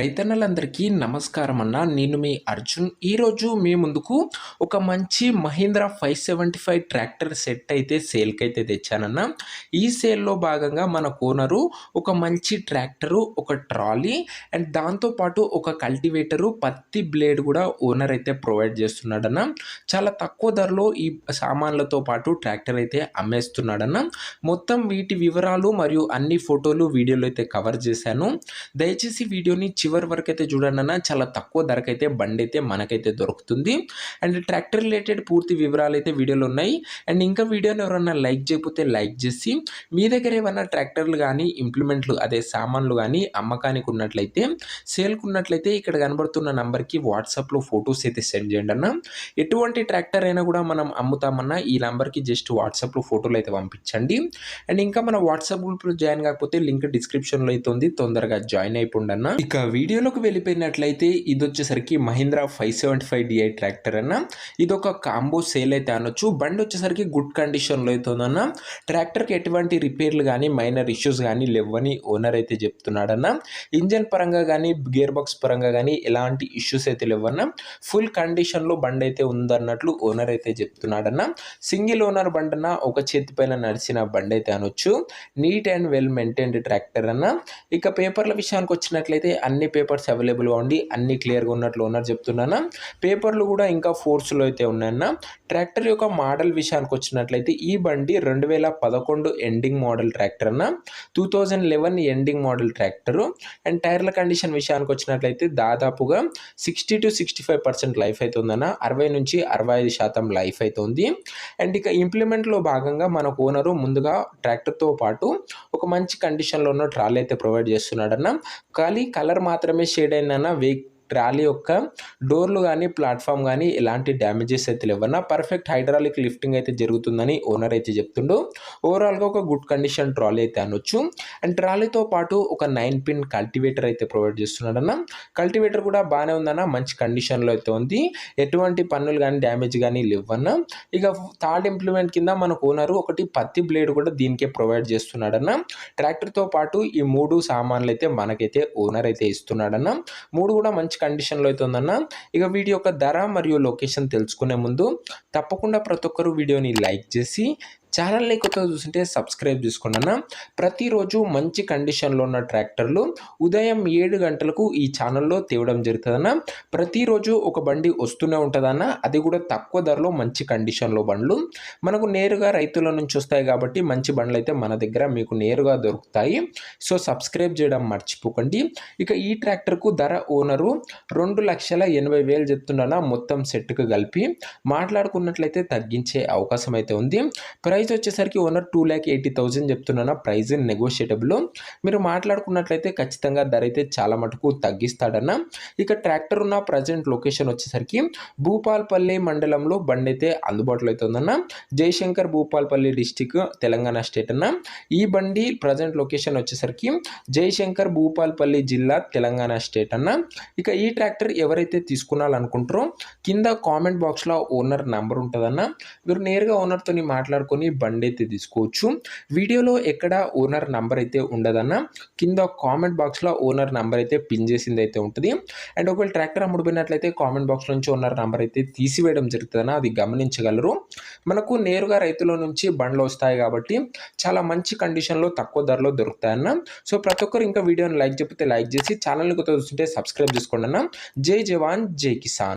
రైతన్నలందరికీ నమస్కారం అన్న. నేను మీ అర్జున్. ఈరోజు మీ ముందుకు ఒక మంచి మహీంద్రా 575 ట్రాక్టర్ సెట్ అయితే సేల్కైతే తెచ్చానన్న. ఈ సేల్లో భాగంగా మన ఓనరు ఒక మంచి ట్రాక్టరు, ఒక ట్రాలీ అండ్ దాంతోపాటు ఒక కల్టివేటరు, పత్తి బ్లేడ్ కూడా ఓనర్ అయితే ప్రొవైడ్ చేస్తున్నాడన్న. చాలా తక్కువ ధరలో ఈ సామాన్లతో పాటు ట్రాక్టర్ అయితే అమ్మేస్తున్నాడన్న. మొత్తం వీటి వివరాలు మరియు అన్ని ఫోటోలు వీడియోలు అయితే కవర్ చేశాను. దయచేసి వీడియోని చివరి వరకు అయితే చూడండి అన్న. చాలా తక్కువ ధరకైతే బండి అయితే మనకైతే దొరుకుతుంది. అండ్ ట్రాక్టర్ రిలేటెడ్ పూర్తి వివరాలు అయితే వీడియోలో ఉన్నాయి. అండ్ ఇంకా వీడియోని ఎవరన్నా లైక్ చేయకపోతే లైక్ చేసి, మీ దగ్గర ఏమన్నా ట్రాక్టర్లు కానీ ఇంప్లిమెంట్లు అదే సామాన్లు కానీ అమ్మకానికి ఉన్నట్లయితే, సేల్కు ఉన్నట్లయితే ఇక్కడ కనబడుతున్న నంబర్కి వాట్సాప్లో ఫొటోస్ అయితే సెండ్ చేయండి అన్న. ఎటువంటి ట్రాక్టర్ అయినా కూడా మనం అమ్ముతామన్నా ఈ నంబర్కి జస్ట్ వాట్సాప్లో ఫోటోలు అయితే పంపించండి. అండ్ ఇంకా మన వాట్సాప్ గ్రూప్లో జాయిన్ కాకపోతే లింక్ డిస్క్రిప్షన్లో అయితే ఉంది, తొందరగా జాయిన్ అయిపోండి అన్న. ఇక వీడియోలోకి వెళ్ళిపోయినట్లయితే ఇది వచ్చేసరికి మహీంద్రా 575 ట్రాక్టర్ అన్న. ఇది ఒక కాంబో సేల్ అయితే అనొచ్చు. బండి వచ్చేసరికి గుడ్ కండిషన్లో అయితే ఉందన్న. ట్రాక్టర్కి ఎటువంటి రిపేర్లు కానీ మైనర్ ఇష్యూస్ కానీ లేవని ఓనర్ అయితే చెప్తున్నాడన్న. ఇంజన్ పరంగా కానీ గేర్ బాక్స్ పరంగా కానీ ఎలాంటి ఇష్యూస్ అయితే లేవన్న. ఫుల్ కండిషన్లో బండి అయితే ఉందన్నట్లు ఓనర్ అయితే చెప్తున్నాడన్న. సింగిల్ ఓనర్ బండి అన్న, ఒక చేతి పైన నడిచిన బండి అయితే అనొచ్చు. Neat and well maintained tractor అన్న. ఇక పేపర్ల విషయానికి వచ్చినట్లయితే అన్ని పేపర్స్ అవైలబుల్గా ఉండి అన్ని క్లియర్గా ఉన్నట్లు ఓనర్ చెప్తున్నాను. పేపర్లు కూడా ఇంకా ఫోర్స్లో అయితే ఉన్నాయన్న. ట్రాక్టర్ యొక్క మోడల్ విషయానికి వచ్చినట్లయితే ఈ బండి 2011 ఎండింగ్ మోడల్ ట్రాక్టర్ అన్న. 2011 ఎండింగ్ మోడల్ ట్రాక్టరు. అండ్ టైర్ల కండిషన్ విషయానికి వచ్చినట్లయితే దాదాపుగా 60 to 65% లైఫ్ అయితే ఉందన్న. 60 నుంచి 65% లైఫ్ అయితే ఉంది. అండ్ ఇక ఇంప్లిమెంట్లో భాగంగా మనకు ఓనరు ముందుగా ట్రాక్టర్తో పాటు ఒక మంచి కండిషన్లో ఉన్న ట్రాలీ అయితే ప్రొవైడ్ చేస్తున్నాడన్న. ఖాళీ కలర్ మాత్రమే షేడ్ అయిందన్న. ట్రాలీ యొక్క డోర్లు కానీ ప్లాట్ఫామ్ కానీ ఎలాంటి డ్యామేజెస్ అయితే లేవన్నా. పర్ఫెక్ట్ హైడ్రాలిక్ లిఫ్టింగ్ అయితే జరుగుతుందని ఓనర్ అయితే చెప్తుండు. ఓవరాల్గా ఒక గుడ్ కండిషన్ ట్రాలీ అయితే అనొచ్చు. అండ్ ట్రాలీతో పాటు ఒక 9 పిన్ కల్టివేటర్ అయితే ప్రొవైడ్ చేస్తున్నాడన్న. కల్టివేటర్ కూడా బాగానే ఉందన్న, మంచి కండిషన్లో అయితే ఉంది. ఎటువంటి పన్నులు కానీ డ్యామేజ్ కానీ లేవన్న. ఇక థర్డ్ ఇంప్లిమెంట్ కింద మనకు ఓనరు ఒకటి పత్తి బ్లేడ్ కూడా దీనికే ప్రొవైడ్ చేస్తున్నాడన్న. ట్రాక్టర్తో పాటు ఈ 3 సామాన్లు అయితే మనకైతే ఓనర్ అయితే ఇస్తున్నాడన్న. 3 కూడా మంచి కండిషన్లో అయితే ఉందన్న. ఇక వీడియో యొక్క ధర మరియు లొకేషన్ తెలుసుకునే ముందు తప్పకుండా ప్రతి ఒక్కరు వీడియోని లైక్ చేసి ఛానల్ని కొత్తగా చూస్తుంటే సబ్స్క్రైబ్ చేసుకోండి అన్న. ప్రతిరోజు మంచి కండిషన్లో ఉన్న ట్రాక్టర్లు ఉదయం 7 గంటలకు ఈ ఛానల్లో తేవడం జరుగుతుందన్న. ప్రతిరోజు ఒక బండి వస్తూనే ఉంటుందన్న. అది కూడా తక్కువ ధరలో మంచి కండిషన్లో బండ్లు మనకు నేరుగా రైతుల నుంచి వస్తాయి కాబట్టి మంచి బండ్లు అయితే మన దగ్గర మీకు నేరుగా దొరుకుతాయి. సో సబ్స్క్రైబ్ చేయడం మర్చిపోకండి. ఇక ఈ ట్రాక్టర్కు ధర ఓనరు 2,80,000 చెప్తున్నా. మొత్తం సెట్కు కలిపి మాట్లాడుకున్నట్లయితే తగ్గించే అవకాశం అయితే ఉంది. ప్రైస్ వచ్చేసరికి ఓనర్ 2,80,000 చెప్తున్నా. ప్రైస్ నెగోషియేటబుల్. మీరు మాట్లాడుకున్నట్లయితే ఖచ్చితంగా ధర అయితే చాలా మటుకు తగ్గిస్తాడన్న. ఇక ట్రాక్టర్ ఉన్న ప్రజెంట్ లొకేషన్ వచ్చేసరికి భూపాల్పల్లి మండలంలో బండి అయితే అందుబాటులో అయితే ఉందన్న. జయశంకర్ భూపాల్పల్లి డిస్టిక్, తెలంగాణ స్టేట్ అన్న. ఈ బండి ప్రజెంట్ లొకేషన్ వచ్చేసరికి జయశంకర్ భూపాల్పల్లి జిల్లా, తెలంగాణ స్టేట్ అన్న. ఇక ఈ ట్రాక్టర్ ఎవరైతే తీసుకున్నారనుకుంటారో కింద కామెంట్ బాక్స్లో ఓనర్ నెంబర్ ఉంటుందన్న. మీరు నేరుగా ఓనర్తో మాట్లాడుకొని బండి అయితే తీసుకోవచ్చు. వీడియోలో ఎక్కడ ఓనర్ నంబర్ అయితే ఉండదన్న. కింద కామెంట్ బాక్స్లో ఓనర్ నంబర్ అయితే పిన్ చేసింది అయితే ఉంటుంది. అండ్ ఒకవేళ ట్రాక్టర్ అమ్ముడుపోయినట్లయితే కామెంట్ బాక్స్ నుంచి ఓనర్ నంబర్ అయితే తీసివేయడం జరుగుతుందన్న. అది గమనించగలరు. మనకు నేరుగా రైతుల నుంచి బండ్లు వస్తాయి కాబట్టి చాలా మంచి కండిషన్లో తక్కువ ధరలో దొరుకుతాయన్న. సో ప్రతి ఒక్కరు ఇంకా వీడియోని లైక్ చెప్పితే లైక్ చేసి ఛానల్ని కొత్త చూస్తుంటే సబ్స్క్రైబ్ చేసుకోండి అన్న. జై జవాన్ జై కిసాన్.